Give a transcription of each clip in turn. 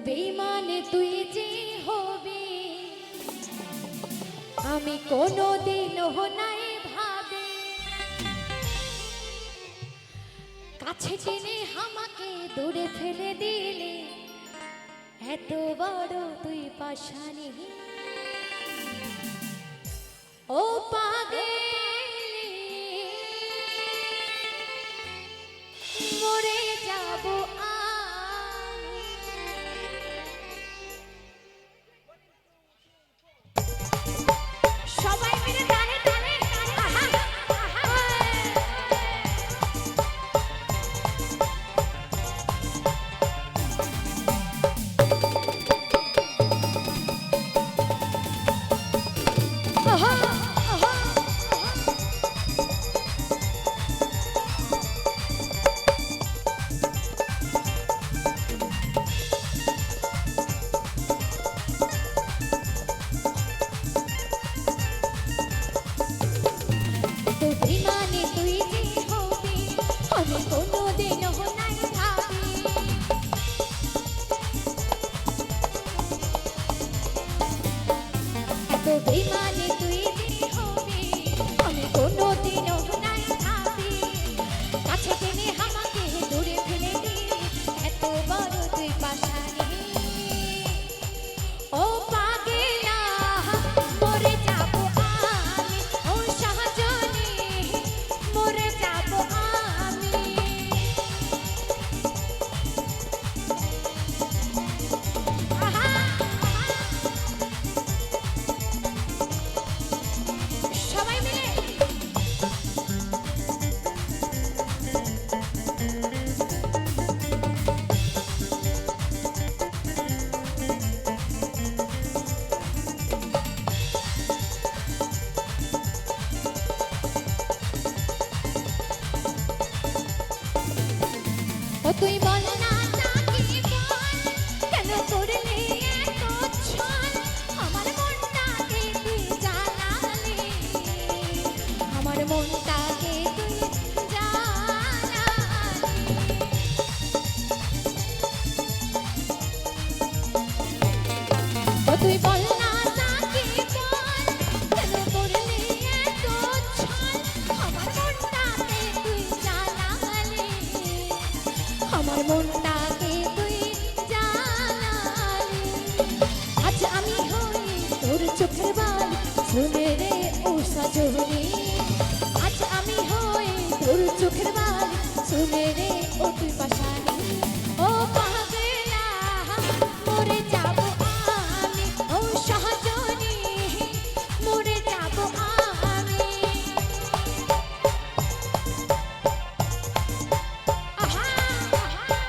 বেইমানে তুই যে হবি আমি কোনোদিনও নাই ভাবে, কাছে টেনে আমাকে দূরে ফেলে দিলে এত বড় তুই পাশানি। ও পাগল মরে যাব আমি। সবাই মিলে টানে টানে আহা আহা। বেইমানে তুই যে হবি আমি কোনোদিনও নাই ভাবি, কাছে টেনে আমাকে দূরে ফেলে দিলি এত বড় তুই পাশানি। ও পাগলা মরে যাব আমি, ও সহজনি মরে যাব আমি। আহা সবাই মিলে ও তুই বল না তাকে বল কেন করলি এত ছল, আমার মনটাকে তুই জ্বালালি, আমার মনটাকে তুই জ্বালালি। ও তুই বল না তাকে বল কেন করলি এত ছল, আমার মনটাকে তুই জ্বালালি, আমার মনটাকে তুই জ্বালালি। আজ আমি হই তোর চোখের বালি শুনে রে ও সজনী, আজ আমি হই তোর চোখের বালি শুনে রে ও তুই পাশানি। ও পাগলা মরে যাব আমি, ও সহজনী মরে যাব আমি। আহা আহা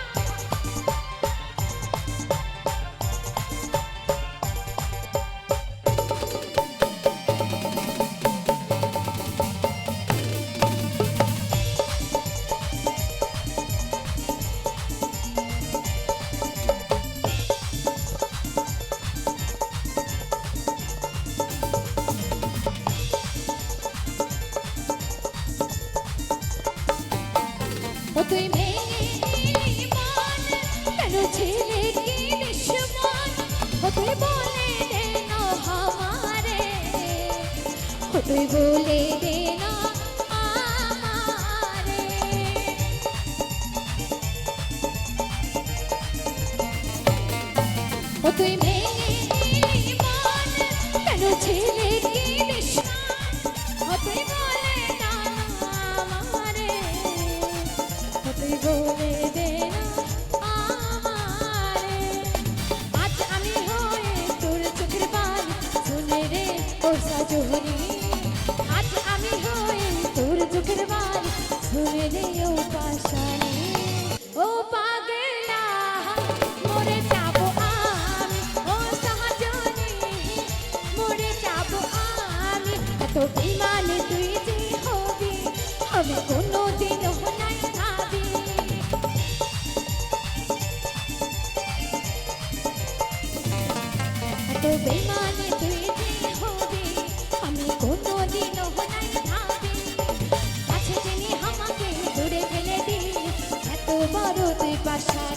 ও তুই ভেঙে দিলি মন কেন ছেলে কি দুশ্মন, ও তুই বলে দে না আমারে, ও তুই বলে দে না আমারে। ও তুই ভেঙে দিলি মন কেন ছেলে কি দুশ্মন, ও তুই বলে না আমারে, ও তুই বলে দে না আমারে। আজ আমি হয়ে তোর চোখের বালি শুনে রে ও সজনী, আজ আমি হয়ে তোর চোখের বালি শুনে রে ও পাশানি। ও পাগলা মরে যাব আমি, ও সহজনী মরে যাব আমি। এত বেইমানে তুই যে হবি আমি কোনোদিনও নাই ভাবি, এত বেইমানে তুই যে হবি আমি কোনোদিনও নাই ভাবি, কাছে টেনে আমাকে দূরে ফেলে দিলি এত বড় তুই পাশানি।